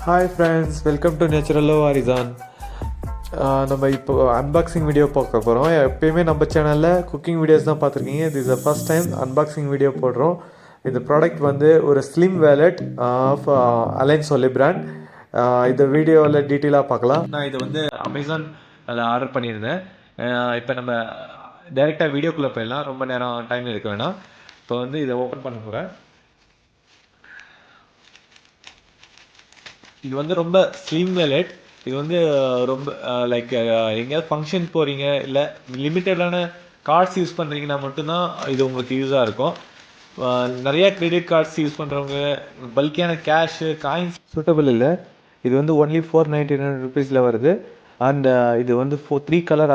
Hi friends, welcome to நேச்சுரலோ ஹாரிசான். நம்ம இப்போ அன்பாக்சிங் வீடியோ பார்க்க போகிறோம். எப்பயுமே நம்ம சேனலில் குக்கிங் வீடியோஸ் தான் பார்த்துருக்கீங்க. இது is the first time unboxing video போடுறோம். இந்த ப்ராடக்ட் வந்து ஒரு ஸ்லிம் வேலட் ஆஃப் அலைன் சொல்லி பிராண்ட். இந்த வீடியோவில் டீட்டெயிலாக பார்க்கலாம். நான் இதை வந்து அமேசான் அதில் ஆர்டர் பண்ணியிருந்தேன். இப்போ நம்ம டைரெக்டாக வீடியோக்குள்ளே போயிடலாம், ரொம்ப நேரம் டைம் எடுக்க வேணாம். இப்போ வந்து இதை ஓப்பன் பண்ண போகிறேன். இது வந்து ரொம்ப ஸ்லிம் வேலட். இது வந்து ரொம்ப லைக் எங்கேயாவது ஃபங்க்ஷன் போகிறீங்க, இல்லை லிமிட்டடான கார்ட்ஸ் யூஸ் பண்ணுறீங்கன்னா மட்டும்தான் இது உங்களுக்கு யூஸாக இருக்கும். நிறையா கிரெடிட் கார்ட்ஸ் யூஸ் பண்ணுறவங்க, பல்கியான கேஷு காயின்ஸ் சூட்டபிள் இல்லை. இது வந்து ஒன்லி 499 ருபீஸில் வருது. அண்ட் இது வந்து 3 கலர்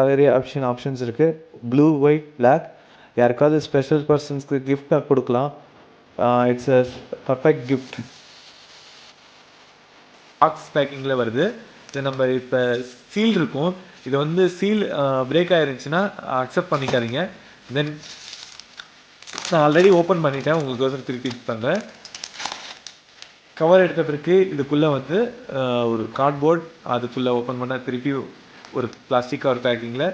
ஆப்ஷன்ஸ் இருக்குது: ப்ளூ, ஒயிட், பிளாக். யாருக்காவது ஸ்பெஷல் பர்சன்ஸ்க்கு கிஃப்டாக கொடுக்கலாம். It's a perfect gift. Box பேக்கிங்கில் வருது. இது நம்ம இப்போ சீல் இருக்கும். இது வந்து சீல் பிரேக் ஆகிருந்துச்சுன்னா அக்செப்ட் பண்ணிக்காதீங்க. தென் நான் ஆல்ரெடி ஓப்பன் பண்ணிட்டேன், உங்களுக்கு வந்து திருப்பி பண்ணுறேன். கவர் எடுத்த பிறகு இதுக்குள்ளே வந்து ஒரு கார்ட்போர்ட், அதுக்குள்ளே ஓப்பன் பண்ணால் திருப்பி ஒரு பிளாஸ்டிக் கவர் பேக்கிங்கில்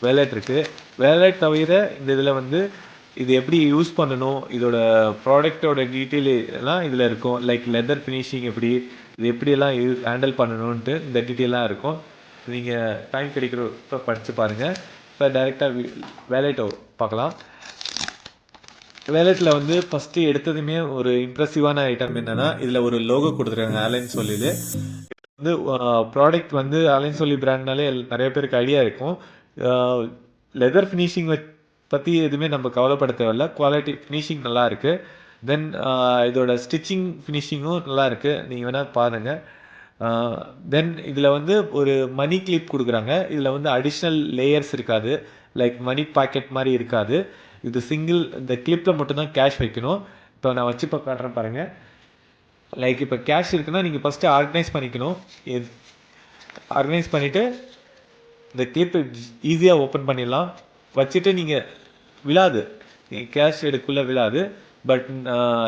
வேலட் இருக்குது. வேலட் தவிர இந்த இதில் வந்து இது எப்படி யூஸ் பண்ணணும், இதோட ப்ராடக்டோட டீட்டெயில் எல்லாம் இதில் இருக்கும். லைக் லெதர் ஃபினிஷிங் எப்படி, இது எப்படியெல்லாம் ஹேண்டில் பண்ணணுன்ட்டு இந்த டீட்டெயிலாக இருக்கும். நீங்கள் டைம் கிடைக்கிறப்போ படித்து பாருங்கள். இப்போ டைரெக்டாக வேலெட்டை பார்க்கலாம். வேலெட்டில் வந்து ஃபஸ்ட்டு எடுத்ததுமே ஒரு இம்ப்ரெசிவான ஐட்டம் என்னென்னா, இதில் ஒரு லோகோ கொடுத்துருக்காங்க, அலைன் சொல்லிது. வந்து ப்ராடக்ட் வந்து அலைன் சொல்லி பிராண்ட்னாலே நிறைய பேருக்கு ஐடியா இருக்கும். லெதர் ஃபினிஷிங் பற்றி எதுவுமே நம்ம கவலைப்பட தேவையில்ல. குவாலிட்டி ஃபினிஷிங் நல்லா இருக்குது. தென் இதோட ஸ்டிச்சிங் ஃபினிஷிங்கும் நல்லா இருக்குது, நீங்கள் வேணால் பாருங்கள். தென் இதில் வந்து ஒரு மணி கிளிப் கொடுக்குறாங்க. இதில் வந்து அடிஷ்னல் லேயர்ஸ் இருக்காது, லைக் மணி பாக்கெட் மாதிரி இருக்காது. இது சிங்கிள், இந்த கிளிப்பில் மட்டும்தான் கேஷ் வைக்கணும். இப்போ நான் வச்சு இப்போ காட்டுறேன் பாருங்கள். லைக் இப்போ கேஷ் இருக்குன்னா நீங்கள் ஃபஸ்ட்டு ஆர்கனைஸ் பண்ணிக்கணும். ஆர்கனைஸ் பண்ணிவிட்டு இந்த கிளிப்பை ஈஸியாக ஓப்பன் பண்ணிடலாம். வச்சுட்டு நீங்கள் விழாது, கேஷ் எடுக்குள்ளே விழாது. பட்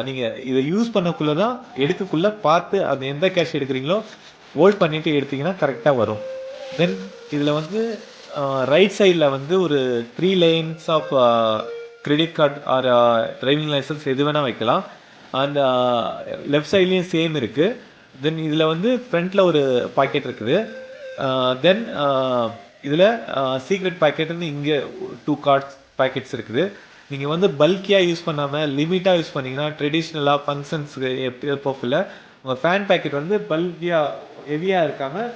நீங்கள் இதை யூஸ் பண்ணக்குள்ளே தான், எடுக்கக்குள்ளே பார்த்து அது எந்த கேஷ் எடுக்கிறீங்களோ ஹோல்ட் பண்ணிவிட்டு எடுத்திங்கன்னா கரெக்டாக வரும். தென் இதில் வந்து ரைட் சைடில் வந்து ஒரு 3 lines of credit card or driving licence எது வேணால் வைக்கலாம். அண்ட் லெஃப்ட் சைட்லேயும் சேம் இருக்குது. தென் இதில் வந்து ஃப்ரண்ட்டில் ஒரு பாக்கெட் இருக்குது. தென் இதில் சீக்ரெட் பாக்கெட்டுன்னு இங்கே 2 கார்ட்ஸ் பாக்கெட்ஸ் இருக்குது. நீங்கள் வந்து பல்கியாக யூஸ் பண்ணாமல் லிமிட்டாக யூஸ் பண்ணிங்கன்னா, ட்ரெடிஷ்னலாக ஃபங்க்ஷன்ஸுக்கு எப்போஃபில் உங்கள் ஃபேன் பேக்கெட் வந்து பல்கியாக ஹெவியாக இருக்காமல்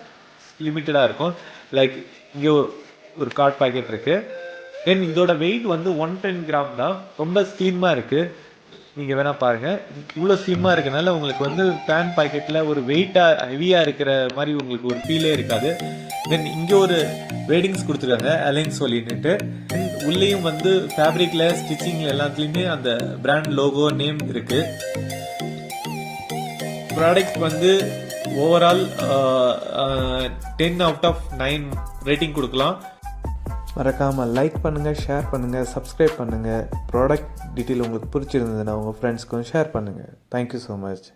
லிமிட்டடாக இருக்கும். லைக் இங்கே ஒரு கார்ட் பேக்கெட் இருக்குது. தென் இதோட வெயிட் வந்து 110 கிராம் தான். ரொம்ப ஸ்லிம்மாக இருக்குது, நீங்கள் வேணால் பாருங்கள். இவ்வளோ ஸ்லிம்மாக இருக்கனால உங்களுக்கு வந்து ஃபேன் பாக்கெட்டில் ஒரு வெயிட்டாக ஹெவியாக இருக்கிற மாதிரி உங்களுக்கு ஒரு ஃபீலே இருக்காது. தென் இங்கே ஒரு வேடிங்ஸ் கொடுத்துருக்காங்க, அலைன் சொல்லிட்டு. உள்ளேயும் வந்து ஃபேப்ரிக்கில், ஸ்டிச்சிங்கில் எல்லாத்துலேயுமே அந்த பிராண்ட் லோகோ நேம் இருக்குது. ப்ராடக்ட் வந்து ஓவரால் 10 அவுட் ஆஃப் 9 ரேட்டிங் கொடுக்கலாம். மறக்காமல் லைக் பண்ணுங்கள், ஷேர் பண்ணுங்கள், சப்ஸ்கிரைப் பண்ணுங்கள். ப்ராடக்ட் டீட்டெயில் உங்களுக்கு பிடிச்சிருந்ததுன்னா உங்கள் ஃப்ரெண்ட்ஸ்க்கும் ஷேர் பண்ணுங்கள். Thank you so much.